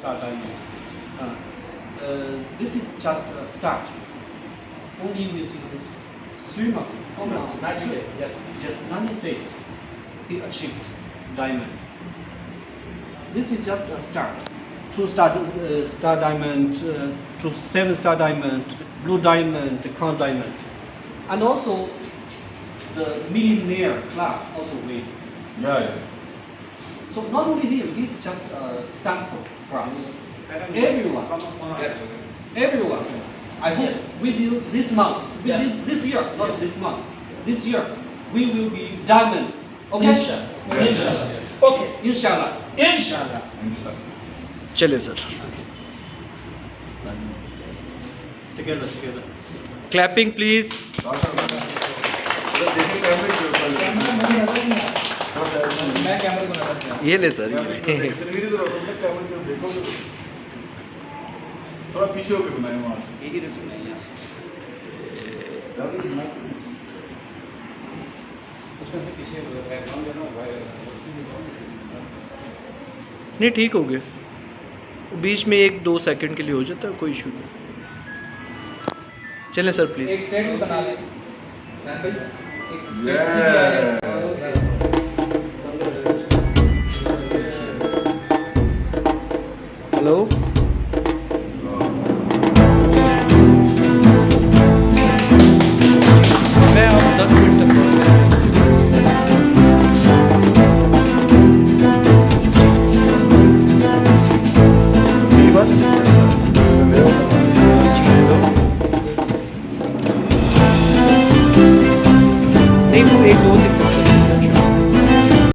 star diamond. This is just a start. Only with 3 months. 90 days. Yes, 90 days. He achieved diamond. This is just a start. 2-star diamond, to 7-star diamond, blue diamond, crown diamond, and also the millionaire club also win. Yeah. So not only him, he's just a sample for us. Everyone, yes, everyone. I hope with you this month, with this year, not this month, this year we will be diamond. Okay? Inshallah. Okay, inshallah. Inshallah. चलिए sir Together. Clapping please मैं कैमरे को नजर नहीं ये ले sir थोड़ा पीछे होके बनाए वहाँ नहीं ठीक हो गया बीच में 1-2 सेकंड के लिए हो जाता है कोई इशू नहीं चलें सर प्लीज़ एक स्टेट बना ले एक स्टेट